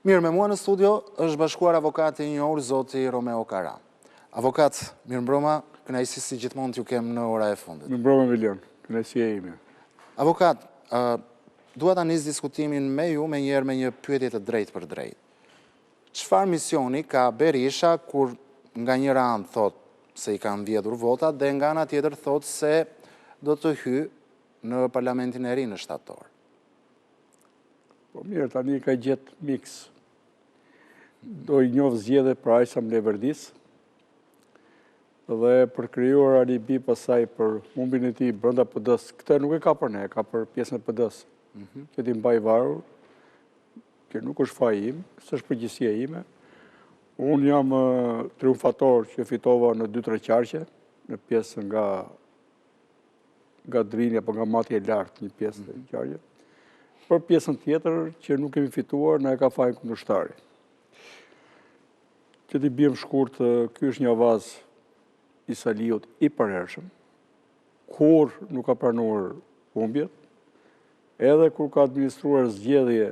Mirë, me mua në studio është bashkuar avokati i njohur zoti Romeo Kara. Avokat, mirëmbrëma, kënaqësi si gjithmonë t'ju kem në ora e fundit. Mirëmbrëma Milion, kënaqësia ime. Avokat, dua ta nis diskutimin me ju me një pyetje të drejtë për drejtë. Çfarë misioni ka Berisha kur nga njëra anë thot se i kanë vjedhur votat dhe nga ana tjetër thot se do të hyjë në parlamentin e ri në shtator? Po mirë, tani ka gjetë miks. Do i njoh zgjedhje për Ajsa Mleverdis dhe për krijuar alibi pasaj për humbin e tij brenda PD-s. Këtë nuk e ka për ne, ka për pjesën e PD-s. Që ti mbaj varur, që nuk është faji im, s'është përgjegjësia ime. Unë jam triumfator që fitova në 2-3 qarqe, në pjesë nga Drini apo nga Mati e lartë, një pjesë të qarqe. Për pjesën tjetër që nuk kemi fituar, na e ka fajin kundërshtari. Që t'i bjem shkurt, ky është një avaz i Saliut i përhershëm, kur nuk ka pranuar humbjet, edhe kur ka administruar zgjedhje,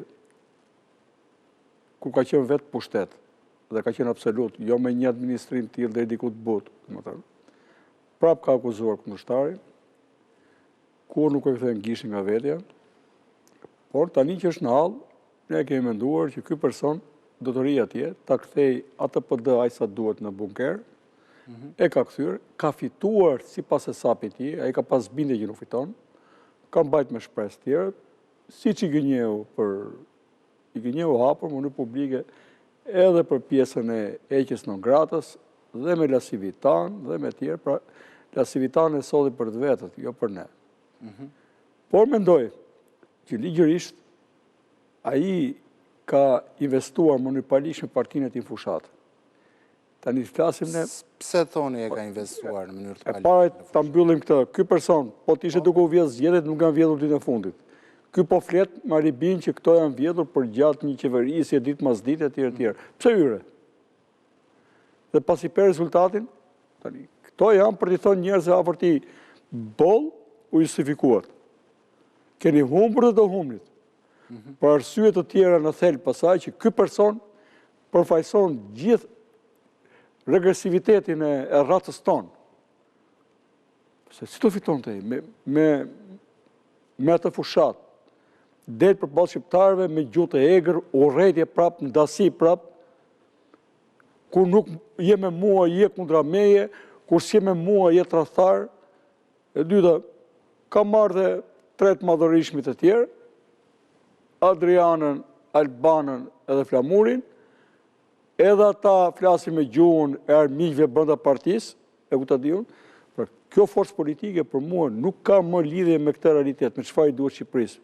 kur ka qenë vetë pushtet, dhe ka qenë absolut, jo me një administrim tillë dhe diku të butë, prap ka akuzuar kundërshtarin, kur nuk e kthen gishin nga vetja. Por tani që është në hall, ne kemi menduar që ky person do të rrijë atje, ta kthej atë PD aq sa duhet në bunker, e ka kthyer, ka fituar sipas hesapit i tij, ai ka pas bindje që nuk fiton, ka mbajt me shpresë të tjera, siç i gënjeu hapur në mënyrë publike edhe për pjesën e heqjes non gratës dhe me Lasivitan dhe me tjerë, pra Lasivitan e solli për të vetët, jo për ne. Por mendoj që ligjërisht ai ka investuar në mënyrë palishme partinë e tij në fushat. Tani flasim ne. Pse thoni e ka investuar në mënyrë të palishme? E para ta mbyllim këtë. Ky person, po të ishte duke u vjedhur zgjedhjet, nuk kanë vjedhur ditën e fundit. Ky po flet me aribin që këto janë vjedhur për gjatë një qeverisje ditë mas dite etj. Pse hyre? Dhe pasi pe rezultatin, tani këto janë për të thënë njerëzve afër ti boll u justifikuat. Keni humbur dhe do humbit. Për arsye të tjera në thelb pasaj që ky person përfaqëson gjithë regresivitetin e racës tonë. Se si të fiton të me atë fushat, del për balë shqiptarëve me gjutë e egër, urrëtie prap, në dasi prap, kur nuk je me mua, je kundra meje, kur si me mua, je tradhtar. E dyta, ka marrë dhe tret madhërishmit e tjerë, Adrianën, Albanën edhe Flamurin, edhe ata flasin me gjuhën e armiqve brenda partisë, e ku ta diun, por kjo forcë politike për mua nuk ka më lidhje me këtë realitet, me çfarë i duhet Shqipërisë.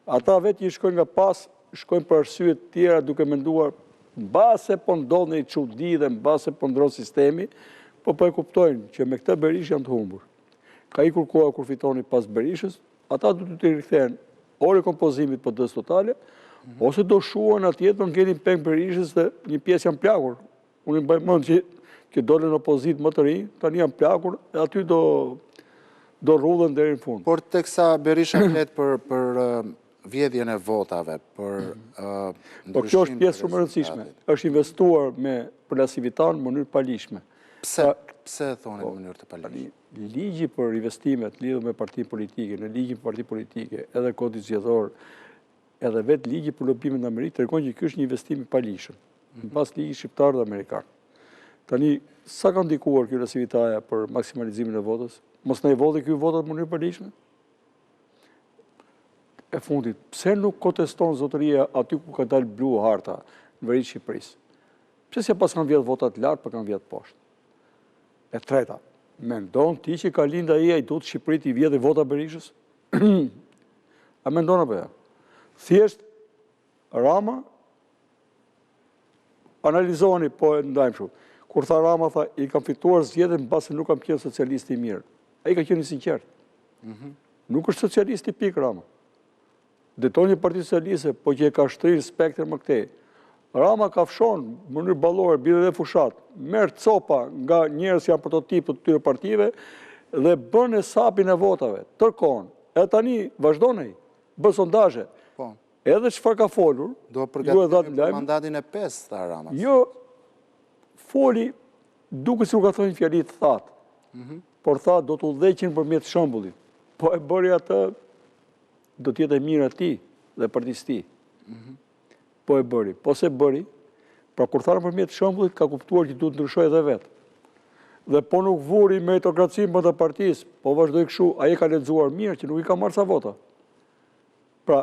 Ata vetë i shkojnë nga pas, shkojnë për arsye të tjera duke menduar mbase po ndodh një çudi dhe mbase po ndron sistemi, po e kuptojnë që me këtë Berisha janë të humbur. Ka ikur koha kur fitoni pas Berishës, ata do të rikthehen ore kompozimit për dës totale, ose do shuan atje do ngelin peng Berishës dhe një pjesë janë plakur. Unë mbaj mend që dolën opozit më të rinj, tani janë plakur dhe aty do rrudhen deri në fund. Por teksa Berisha flet për vjedhjen e votave, për po kjo është pjesë shumë e rëndësishme. Është investuar për Lasivitan në mënyrë palishme. Pse thoni në mënyrë të palishme? Ligji për investimet lidhur me parti politike, në ligjin për parti politike, edhe kodit zgjedhor, edhe vetë ligji për lobimin në Amerikë, tregon që ky është një investim i palishëm, pas ligjit shqiptar dhe amerikan. Tani, sa ka ndikuar kjo Lasivitaja për maksimalizimin e votës? Mos na i voti ky votat në mënyrë palishme? E fundit, pse nuk konteston zotëria aty ku ka dalë blu harta në veri të Shqipërisë? Pse si pas kanë vjedh votat lart, për kanë vjedh poshtë? E treta, mendon ti që ka linda ai duhet Shqipëri t'i vjedhë vota Berishës? A mendon apo jo? Thjesht Rama analizoni, po e ndajmë shumë. Kur tha Rama, tha, i kam fituar zgjedhjen mbasi nuk kam qenë socialist i mirë. Ai ka qenë i sinqert. Nuk është socialist i pik Rama. Detoni Parti Socialiste, po që e ka shtrirë spektrin më këtej. Rama ka fshon në mënyrë ballore, bie dhe fushat, merr copa nga njerëz që janë prototip të këtyre partive dhe bën hesapin e votave, tërkohën. E tani vazhdon ai, bën sondazhe. edhe çfarë ka folur, do përgatitet për mandatin e 5 tha Rama. Jo, foli duke si u ka thënë fjali të thatë, por tha do të udhëheqin përmjet shembullit. Po e bëri atë, do t'jetë e mirë atij dhe partisë tij. Po e bëri. Po se bëri, pra kur tharë përmjet shembullit ka kuptuar që duhet ndryshoj edhe vetë. Dhe po nuk vuri meritokracinë për të partisë, po vazhdoi kështu, ai e ka lexuar mirë që nuk i ka marrë sa vota. Pra,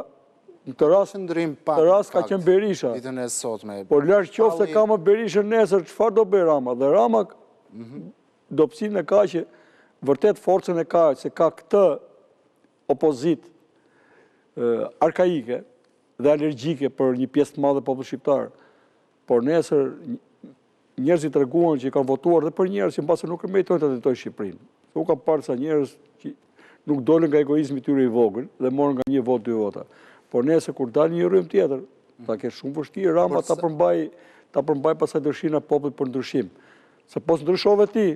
në të rast ka qenë Berisha. Ditën e sotme. Por larg qoftë se ka më Berishën nesër, çfarë do bëj Rama? Dhe Rama dobësinë e ka që vërtet forcën e ka, se ka këtë opozit arkaike dhe alergjike për një pjesë të madhe popullit shqiptar. Por nesër njerëzit treguan që kanë votuar dhe për njerëz që mbase nuk meritojnë të jetojnë në Shqipërinë. U ka parë sa njerëz që nuk dolën nga egoizmi i tyre i vogël dhe morën nga një votë 2 vota. Por nesër kur dalë një rrym tjetër, ta ke shumë vështirë Rama ta përmbaj pasaj dëshirën e popullit për ndryshim. Se pos ndryshove ti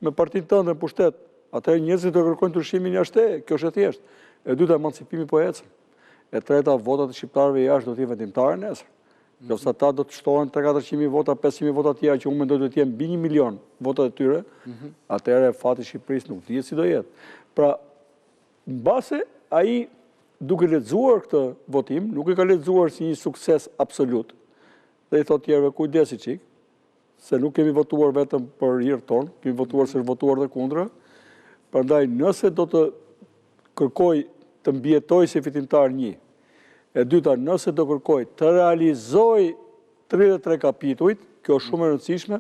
me partinë tënde në pushtet, atëherë njerëzit do kërkojnë ndryshimin jashtë, kjo është e thjeshtë. E dyta emancipimi po ecën. E treta votat e shqiptarëve jashtë do të jenë vendimtarë nesër. Nëse ata do të shtohen 300-400.000 vota, 500.000 vota tjera që unë mendoj do të jenë mbi 1 milion votat e tyre, atëherë fati i Shqipërisë nuk dihet si do jetë. Pra, mbase ai duke lexuar këtë votim, nuk e ka lexuar si një sukses absolut. Dhe i thotë tjerëve kujdesi çik, se nuk kemi votuar vetëm për hir ton, kemi votuar se është votuar dhe kundra. Prandaj nëse do të kërkoj të mbijetoj si fitimtar 1, e dyta, nëse do kërkoj të realizoj 33 kapitujt, kjo është shumë e rëndësishme,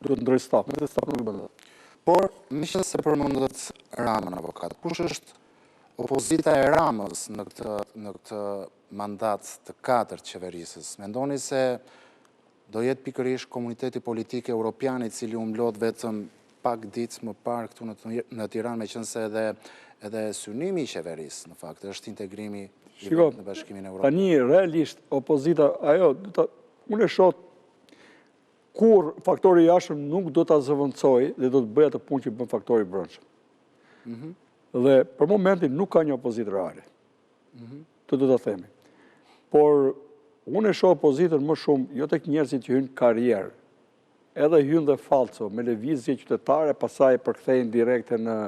do të ndroj staf, me të staf nuk i bëndet. Por, mishë se përmëndët Ramën, avokat, kush është opozita e Ramës në këtë mandat të 4 qeverisës? Mendoni se do jetë pikërisht komuniteti politik evropian i cili u mblodh vetëm pak ditë më parë këtu në Tiranë, meqense edhe synimi i qeverisë, në fakt, është integrimi në Bashkimin Evropian. Tani, realisht, opozita, unë e shoh kur faktori i jashtëm nuk do ta zëvendësoj dhe do të bëj atë punë që bën faktori i brendshëm. Dhe për momentin nuk ka një opozitë reale. Të do ta themi. Por unë e shoh opozitën më shumë jo tek njerëzit që hyjnë karrierë, edhe hyjnë dhe falco me lëvizje qytetare, pastaj përkthehen direkte në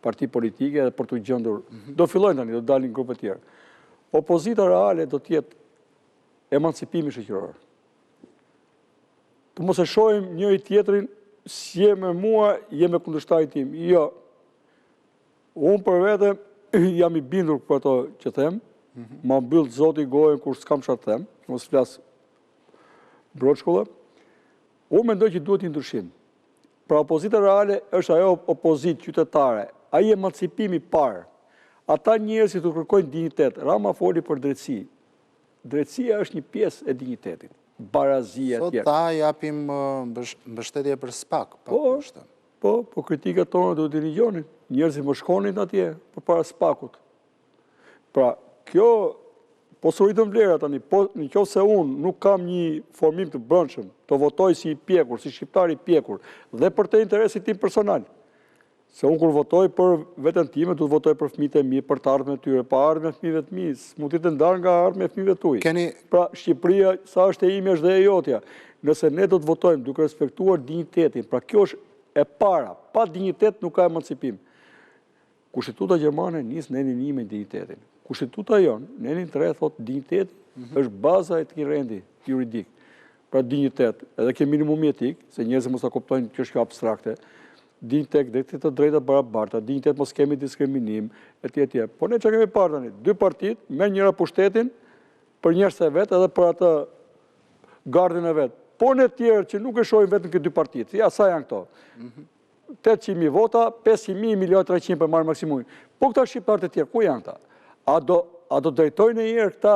parti politike dhe për të gjendur. Do fillojnë tani, do dalin grupe të tjera. Opozita reale do të jetë emancipimi shoqëror. Të mos e shohim njëri tjetrin si je me mua, je me kundërshtarin tim. Jo. Unë për vete jam i bindur për ato që them, ma mbyll Zoti gojën kur s'kam çfarë të them, mos flas broçkulla. Unë mendoj që duhet një ndryshim. Pra opozita reale është ajo opozitë qytetare, ai emancipimi parë. Ata njerëz që të kërkojnë dinjitet, Rama foli për drejtësi. Drejtësia është një pjesë e dinjitetit. Barazia e tjerë. Sot ta japim mbështetje për SPAK. Po kritikat tona do t'i rigjonin. Njerëzit më shkonin atje përpara SPAK-ut. Pra, kjo posuritën vlera tani, në qoftë se unë nuk kam një formim të brendshëm, të votoj si i pjekur, si shqiptar i pjekur, dhe për të interesit tim personal. Se unë kur votoj për veten time, du të votoj për fëmijët e mi, për të ardhmen e tyre, pa ardhmen e fëmijëve të mi, mund të ndarë nga ardhmen e fëmijëve tuaj. Pra, Shqipëria, sa është e ime, është dhe e jotja. Nëse ne do të votojmë duke respektuar dinjitetin, pra kjo është e para, pa dinjitet nuk ka emancipim. Kushtetuta gjermane nis në enin 1 me dinjitetin. Kushtetuta jonë, në enin 3 thotë dinjiteti është baza e këtij rendi juridik. Pra dinjitet, edhe ke minimum etik, se njerëzit mos ta kuptojnë që është kjo abstrakte. Dinjitet, drejtë të drejta barabarta, dinjitet mos kemi diskriminim, etj. Po ne që kemi parë tani, 2 partit, me njëra pushtetin, për njerëz e vetë edhe për atë gardin e vetë. Po ne tjerë që nuk e shohim vetëm këtë 2 partit, ja sa janë këto. 800.000 vota, 500.000, 1.300.000 për marrë maksimumin. Po këta shqiptarët e tjerë, ku janë këta? A do drejtojnë e njërë këta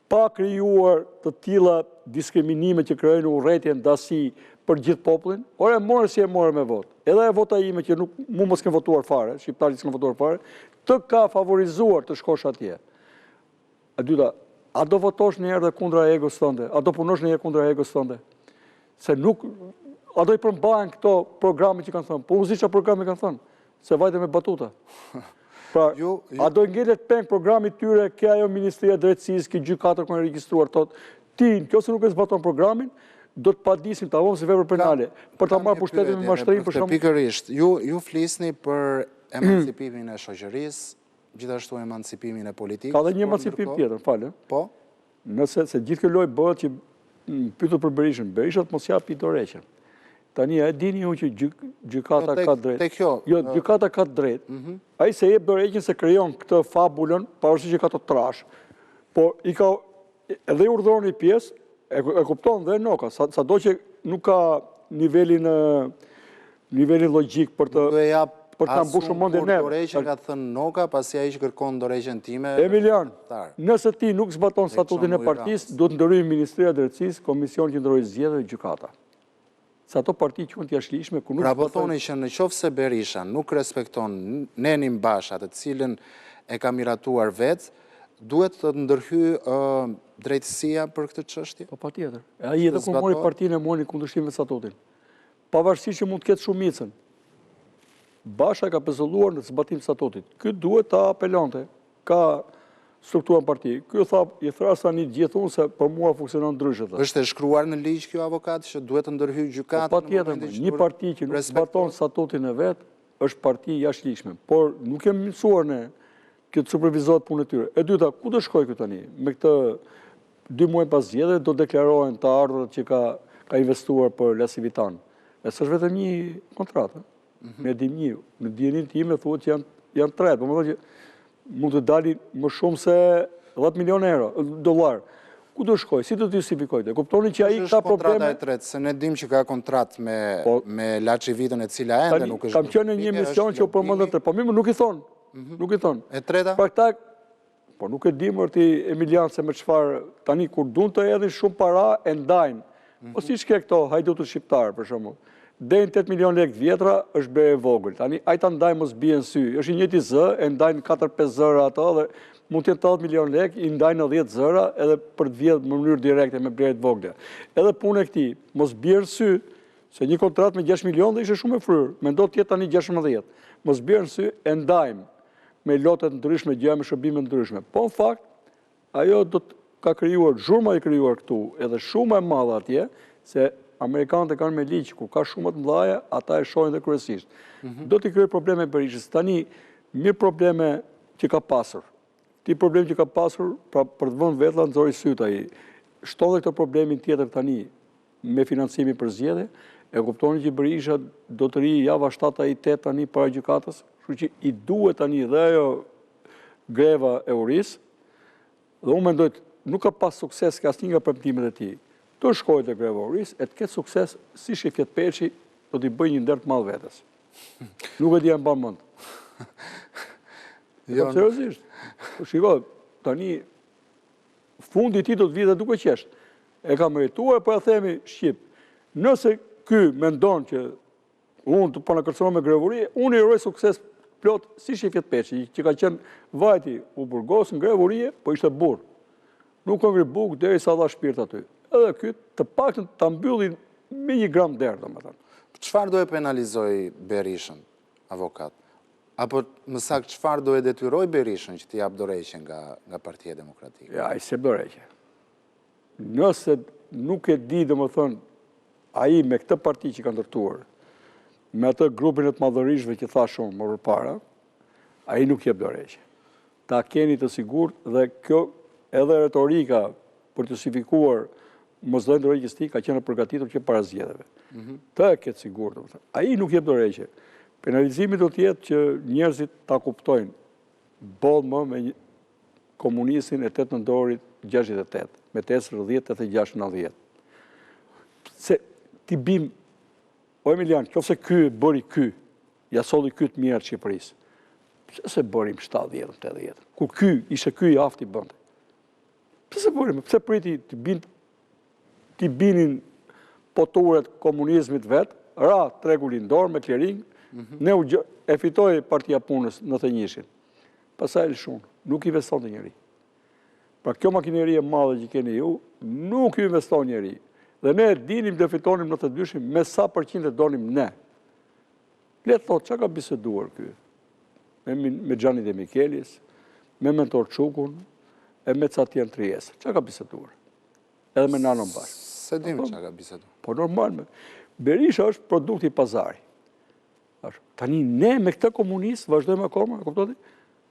pa krijuar të tilla diskriminime që krijojnë urrëtie ndasi për gjithë popullin? Ore, morë si e morë me votë. Edhe e vota ime që nuk mu mos kem votuar fare, shqiptarit s'kem votuar fare, të ka favorizuar të shkosh atje. A dyta, a do votosh një herë dhe kundra egos tënde? A do punosh një herë kundra egos tënde? Se nuk, a do i përmbahen këto programe që kanë thënë? Po uzi çfarë programe kanë thënë? Se vajte me batuta. Pra, a do ngelet peng programi tyre, ke ajo Ministria e Drejtësisë, ke gjykatër kanë regjistruar, thot, ti, nëse nuk e zbaton programin, do të padisim të avon se vepër penale, për të marrë pushtetin me mashtërim për shkak. Pikërisht, ju flisni për emancipimin e shoqërisë, gjithashtu emancipimin e politikës. Ka dhe një emancipim tjetër, falë. Po? Nëse se gjithë kjo lojë bëhet që pytur për Berishën, Berisha të mos japi dorëheqjen. Tani e dini ju që gjykata ka drejt. Jo, gjykata ka drejt. Ai se jep dorëheqjen se krijon këtë fabulën, pavarësisht që ka të trash. Po i ka edhe urdhëron një pjesë, e kupton dhe noka, sado që nuk ka nivelin logjik për të mbushur mendjen e. Dorëheqjen ka thënë noka, pasi ai që kërkon dorëheqjen time. Emilian, nëse ti nuk zbaton statutin e partisë, do të ndërhyjë Ministria e Drejtësisë, Komision Qendror i Zgjedhjeve dhe gjykata. Se ato parti që mund t'ja shlishme, ku nuk... Pra po thoni që në qoftë se Berisha nuk respekton Nenin Basha, të cilën e ka miratuar vetë, duhet të ndërhyjë drejtësia për këtë çështje? Po patjetër. Ai edhe kur mori partinë e mori kundërshtim me statutin. Pavarësisht që mund të ketë shumicën. Basha ka pezulluar në zbatim të statutit. Ky duhet ta apelonte. Ka strukturën parti. Ky i thras tani gjithë unë se për mua funksionon ndryshe. Është e shkruar në ligj kjo avokat që duhet të ndërhyjë gjykatë? Patjetër, një parti që nuk zbaton statutin e vet është parti jashtëligjshme, por nuk kemi mësuar ne që të supervizohet punën e tyre. E dyta, ku do shkojë ky tani? Me këtë 2 muaj pas zgjedhjeve do deklarohen të ardhurat që ka investuar për Lasivitan. E s'është vetëm një kontratë. Ne dim një, në dijenin time thuhet që janë 3, por më thonë që mund të dalin më shumë se 10 milion dollar. Ku do shkoj? Si do të justifikojtë? Kuptoni që ai ka probleme. Kontrata e tretë, se ne dim që ka kontratë me Laçivitën e cila ende nuk është. Kam qenë në një mision që u përmendën, po më nuk i thon. Nuk i thon. E treta? Pra këta, po nuk e di më ti Emilian se me çfarë tani kur duan të hedhin shumë para e ndajnë. Po siç ke këto hajdutët shqiptar për shembull. Dejnë 8 milion lekë vjetra është bërë e vogël. Tani ai ta ndaj mos bie në sy. Është i njëjti zë, e ndajnë 4-5 zëra ato dhe mund të jetë 80 milion lekë, i ndajnë 10 zëra edhe për të vjedhur në mënyrë direkte me blerje të vogla. Edhe puna e këtij mos bie në sy, se një kontratë me 6 milion dhe ishte shumë e fryrë. Mendo të jetë tani 16. Mos bie në sy, e ndajmë me lote të ndryshme, gjëra me shërbime të ndryshme. Po në fakt, ajo do të ka krijuar zhurma e krijuar këtu, edhe shumë e madhe atje, se Amerikanët e kanë me ligj, ku ka shumë të mëdha, ata e shohin dhe kryesisht. Do t'i krijojë probleme Berishës. Tani, mirë probleme që ka pasur. Ti problem që ka pasur, pra për të vënë vetlla nxori syt ai. Shton dhe këtë problemin tjetër tani me financimin për zgjedhje, e kuptoni që Berisha do të ri java 7 ai 8 tani para gjykatës, kështu që i duhet tani dhe ajo greva e uris, dhe unë mendoj nuk ka pas sukses ka asnjë nga premtimet e tij. Të shkojë te greva e uris, e të ketë sukses si Shefqet Peçi do t'i bëjë një ndër të madh vetes. Nuk e di e mban mend. Jo, seriozisht. Shiko, tani fundi i tij do të vijë dhe duke qesh. E ka merituar, po ja themi shqip. Nëse ky mendon që unë të po na kërcënon me grevuri, unë i uroj sukses plot si Shefqet Peçi, që ka qenë vajti u burgos në grevuri, po ishte burr. Nuk ka ngri buk derisa dha shpirt aty. Edhe ky të paktën ta mbyllin me 1 gram derë, domethënë. Çfarë do e penalizoj Berishën, avokat? Apo më saktë çfarë do e detyroj Berishën që t'i jap dorëheqjen nga Partia Demokratike? Ja, ai se dorëheqje. Nëse nuk e di, domethënë, ai me këtë parti që ka ndërtuar, me atë grupin e të madhërishve që thash unë më përpara, ai nuk jep dorëheqje. Ta keni të sigurt dhe kjo edhe retorika për të justifikuar mos dhënë dorëheqjes tij ka qenë përgatitur që para zgjedhjeve. Të ketë sigurt, domethënë. Ai nuk jep dorëheqje. Penalizimi do të jetë që njerëzit ta kuptojnë bollë me komunistin e 8 nëntorit 68, me 8-10, 86-90. Se ti bim, o Emilian, qofse ky bëri ky, ja solli ky të mirë të Shqipërisë. Pse se bërim 70, 80? Kur ky ishte ky i afti bënte. Pse se bërim? Pse priti ti binin poturet komunizmit vet, ra tregullin dorë me klering, ne e fitoi Partia Punës në të njëshin. Pastaj lëshun, nuk investon të njëri. Pra kjo makineri e madhe që keni ju, nuk ju investon njëri. Dhe ne dinim dhe fitonim në të dyshim me sa përqind e donim ne. Le të thot, që ka biseduar kjo? me Gjani dhe Mikelis, me Mentor Çukun, e me Catjen Trijes. Qa ka biseduar? Edhe me Nanon Bash. Se dim qa ka biseduar. Po normal, Berisha është produkti pazari. Tani ne me këtë komunistë vazhdojmë akoma, kuptoni?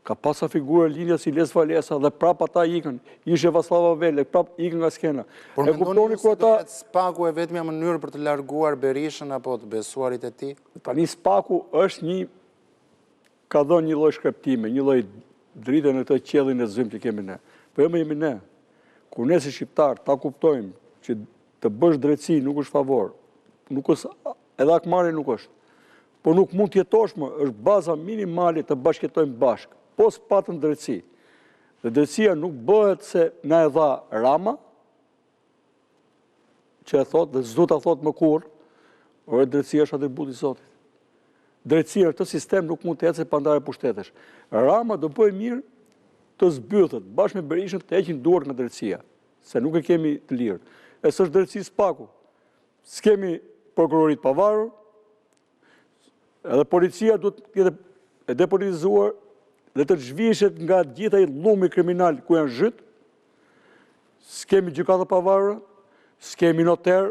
Ka pasa figurë linja si Les Valesa dhe prap ata ikën, ishe Vaslava Vele, prap ikën nga skena. Por mendoni ju se do jetë Spaku e vetmja mënyrë për të larguar Berishën apo të besuarit e tij? Tani Spaku është ka dhënë një lloj shkreptime, një lloj drite në këtë qiellin e zymt që kemi ne. Po jo më jemi ne. Kur ne si shqiptar ta kuptojmë që të bësh drejtësi nuk është favor, nuk është edhe akmari nuk është. Po nuk mund të jetosh më, është baza minimale të bashkëtojmë bashkë. Po s'patën drejtësi. Dhe drejtësia nuk bëhet se na e dha Rama, që e thot, dhe s'do ta thot më kurrë, por drejtësia është atributi i Zotit. Drejtësia në këtë sistem nuk mund të ecë pa ndarje pushtetesh. Rama do bëjë mirë të zbythet, bashkë me Berishën të heqin duart nga drejtësia, se nuk e kemi të lirë. E s'është drejtësi Spaku. S'kemi prokurorit pavarur, edhe policia duhet të jetë e depolitizuar dhe të zhvishet nga gjitha i llumi kriminal ku janë zhyt. S'kemi gjykata pavarura, s'kemi noter,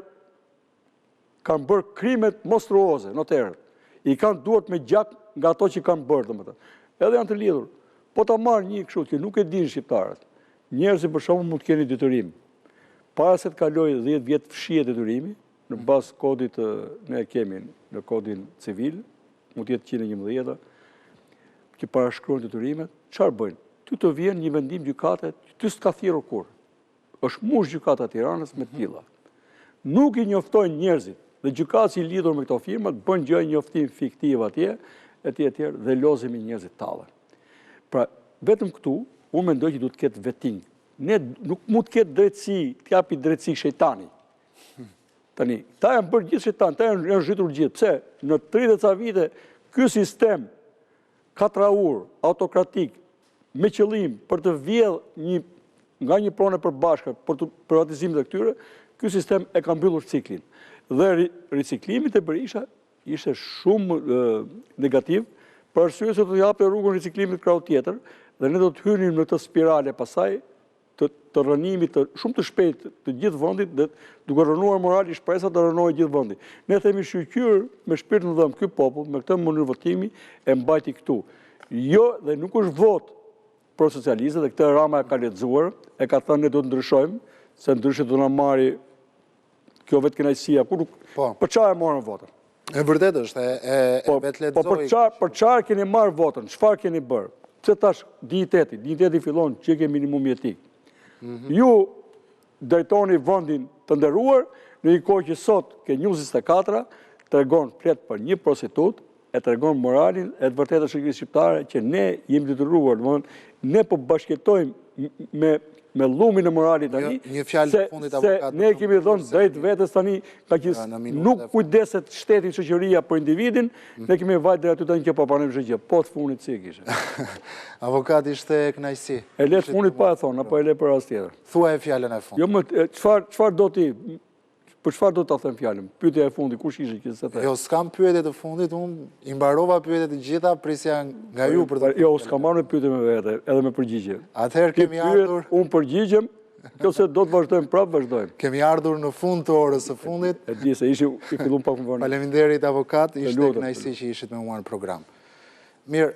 kanë bërë krimet monstruoze, noterët. I kanë duart me gjak nga ato që kanë bërë, domethënë. Edhe janë të lidhur. Po ta marr një kështu që nuk e dinë shqiptarët. Njerëzit për shembull mund të kenë detyrim. Para se të kalojë 10 vjet fshije detyrimi, në bazë kodit ne kemi në kodin civil, mund të jetë 111, që parashkruajnë detyrimet, çfarë bëjnë? Ty të vjen një vendim gjykate, ty s'ka thirrur kurrë. Është mush gjykata e Tiranës me të tilla. Nuk i njoftojnë njerëzit dhe gjykatësi i lidhur me këto firmat bën gjë njoftim fiktiv atje, etj dhe lozimi njerëzit tallën. Pra, vetëm këtu, unë mendoj që duhet të ketë vetting. Ne nuk mund të ketë drejtësi, të japi drejtësi shejtani. Tani, ta janë bërë gjithë shejtan, ta janë zhytur gjithë. Pse? Në 30 ca vite, ky sistem katraur, autokratik, me qëllim për të vjedhë nga një pronë e përbashkët për të privatizimit e këtyre, ky sistem e ka mbyllur ciklin. Dhe riciklimit e Berisha ishte shumë negativ, për arsye se do të japte rrugën riciklimit krau tjetër, dhe ne do të hynim në këtë spirale pasaj të rënimit shumë të shpejt të gjithë vendit, dhe duke rënuar morali shpresa të rënojë gjithë vendi. Ne themi shqyr me shpirt në dhëm ky popull me këtë mënyrë votimi e mbajti këtu. Jo, dhe nuk është vot për socialistët, dhe këtë Rama e ka lexuar, e ka thënë ne do të ndryshojmë, se ndryshe do na marri kjo vetë kënaqësia, kur nuk për çfarë morën votën. E vërtet është, e vetë lexoj. Po për çfarë keni marrë votën? Çfarë keni bërë? Pse tash digniteti fillon që ke minimum jetik. Ju drejtoni vendin të nderuar në një kohë që sot ke 24 tregon flet për një prostitut, e tregon moralin e të vërtetë shoqërisë shqiptare që ne jemi detyruar, ne po bashkëtojmë me llumin e moralit tani. Një fjalë të fundit avokat. Se ne kemi dhënë drejt vetes tani, ka që nuk kujdeset shteti shoqëria për individin, ne kemi vajt deri aty tani që po pranojmë çdo gjë. Po të fundit si e kishe. Avokat ishte kënaqësi. E le të fundit pa e thonë, apo e le për rast tjetër. Thuaj fjalën e fundit. Jo më çfarë do ti? Për çfarë do ta them fjalën? Pyetja e fundit, kush ishte që se the? Jo, s'kam pyetje të fundit, unë i mbarova pyetjet e gjitha, prisja nga ju për të. Jo, s'kam marrë me pyetje me vete, edhe me përgjigje. Atëherë kemi ardhur. Unë përgjigjem, nëse do të vazhdojmë prapë, vazhdojmë. Kemi ardhur në fund të orës së fundit. E di se i fillon pak më vonë. Faleminderit avokat, ishte kënaqësi që ishit me mua në program. Mirë,